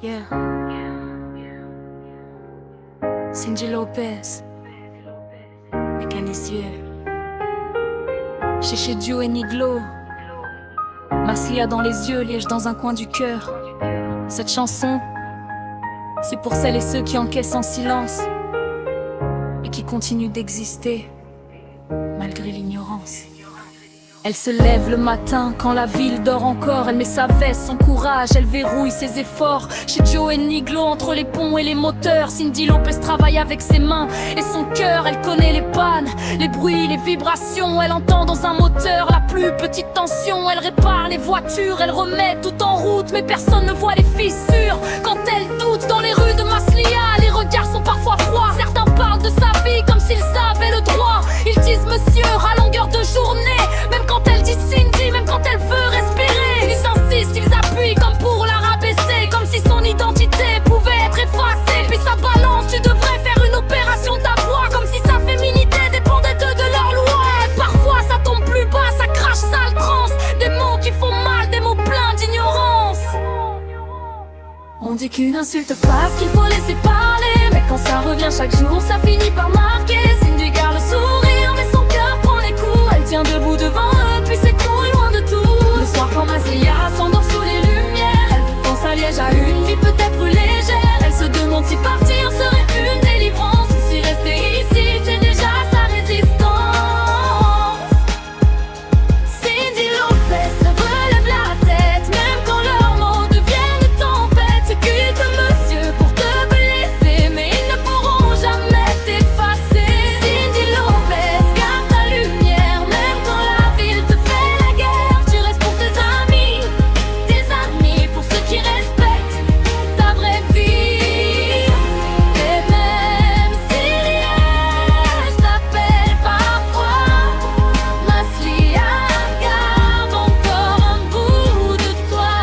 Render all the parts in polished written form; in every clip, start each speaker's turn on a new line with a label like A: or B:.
A: Yeah. Cindy Lopez, mécanicier. Chez Joe et Niglo. Maslia dans les yeux, liège dans un coin du cœur. Cette chanson, c'est pour celles et ceux qui encaissent en silence et qui continuent d'exister malgré l'ignorance. Elle se lève le matin quand la ville dort encore. Elle met sa veste, son courage, elle verrouille ses efforts. Chez Joe et Niglo, entre les ponts et les moteurs, Cindy Lopez travaille avec ses mains et son cœur. Elle connaît les pannes, les bruits, les vibrations. Elle entend dans un moteur la plus petite tension. Elle répare les voitures, elle remet tout en route, mais personne ne voit les fissures. Quand elle doute dans les rues de Maslia, les regards sont parfois froids. Certains parlent de sa vie comme s'ils avaient le droit. Ils disent monsieur à longueur de journée, même quand elle dit Cindy, même quand elle veut respirer. Ils insistent, ils appuient comme pour la rabaisser, comme si son identité pouvait être effacée. Puis ça balance, tu devrais faire une opération de ta voix, comme si sa féminité dépendait de leur loi. Et parfois ça tombe plus bas, ça crache, sale transe. Des mots qui font mal, des mots pleins d'ignorance. On dit qu'une insulte passe, qu'il faut laisser parler, mais quand ça revient chaque jour, ça finit par marquer. Cindy garde le sourire, mais son cœur prend les coups. Elle tient debout devant eux, puis s'écroule loin de tout. Le soir quand Maslia s'endort sous les lumières, elle pense à Liège, à une vie peut-être plus légère. Elle se demande si partir serait une délivrance, ou si rester ici c'est déjà sa résistance. Cindy Lopez se relève la tête, même quand leurs mots deviennent tempête. Ce culte monsieur pour te blesser, mais ils ne pourront jamais t'effacer. Cindy Lopez, garde ta lumière, même quand la ville te fait la guerre. Tu restes pour tes amis pour ceux qui respectent ta vraie vie. Et même si Liège t'appelle parfois, Maslia garde encore un bout de toi.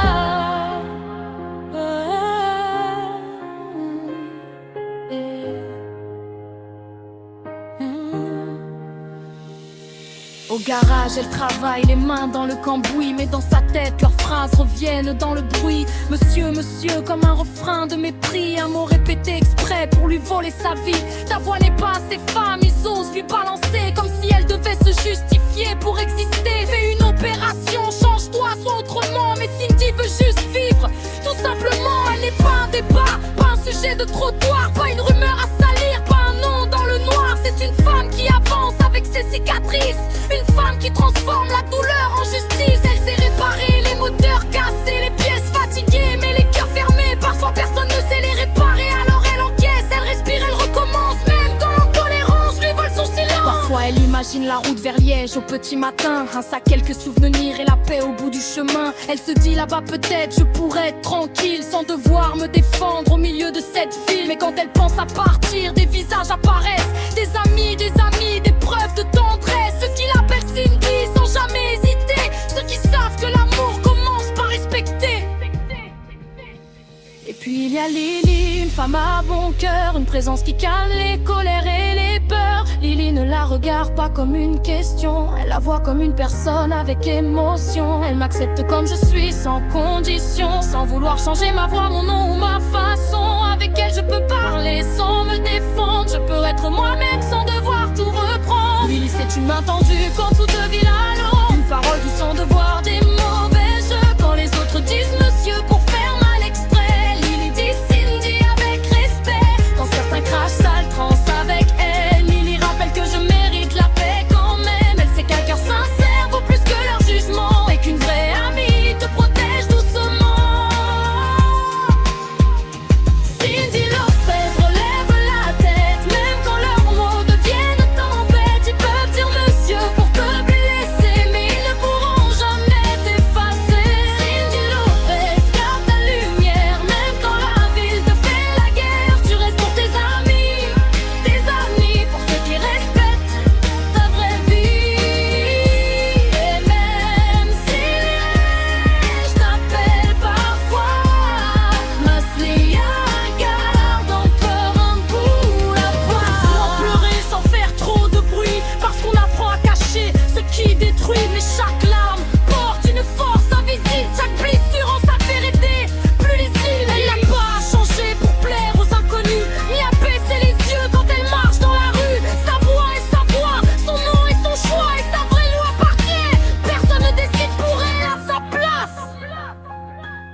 A: Au garage, elle travaille, les mains dans le cambouis, mais dans sa tête, leurs phrases reviennent dans le bruit. Monsieur, monsieur, comme un refrain de mépris, un mot répété exprès pour lui voler sa vie. Ta voix n'est pas assez femme, ils osent lui balancer, comme si elle devait se justifier pour exister. Fais une opération, change-toi, sois autrement, mais Cindy veut juste vivre, tout simplement. Elle n'est pas un débat, pas un sujet de trottoir, pas une rumeur à salir, pas un nom dans le noir. C'est une femme qui avance avec ses cicatrices, une femme qui transforme la douleur en justice. Elle sait réparer les moteurs cassés, les pièces fatiguées, mais les cœurs fermés. Parfois personne ne sait les réparer, alors elle encaisse, elle respire, elle recommence, même quand l'intolérance lui vole son silence. Parfois elle imagine la route vers Liège au petit matin, un sac, quelques souvenirs et la paix au bout du chemin. Elle se dit là-bas peut-être je pourrais être tranquille, sans devoir me défendre au milieu de cette ville. Mais quand elle pense à partir, des visages apparaissent, des amis, des preuves de tendresse. Ceux qui l'appellent Cindy sans jamais hésiter, ceux qui savent que l'amour commence par respecter. Et puis il y a Lily, une femme à bon cœur, une présence qui calme les colères et les peurs. Lily ne la regarde pas comme une question, elle la voit comme une personne avec émotion. Elle m'accepte comme je suis, sans condition, sans vouloir changer ma voix, mon nom ou ma façon. Avec elle je peux parler sans me défendre, je peux être moi-même sans devoir tout reprendre. Lily c'est une main tendue quand tout devient à l'eau, une parole douce sans devoir des mauvais jeux. Quand les autres disent monsieur pour faire mal exprès, Lily dit Cindy avec respect. Quand certains crachent, sale transe avec elle, Lily rappelle que je mérite la paix quand même. Elle sait qu'un cœur sincère vaut plus que leur jugement, et qu'une vraie amie te protège doucement. Cindy Lopez relève la tête, même quand leurs mots deviennent tempête. Ils peuvent dire monsieur pour te blesser, mais ils ne pourront jamais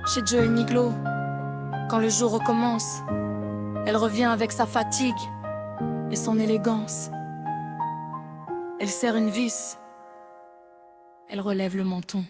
A: Chez Joe et Niglo, quand le jour recommence, elle revient avec sa fatigue et son élégance. Elle serre une vis, elle relève le menton.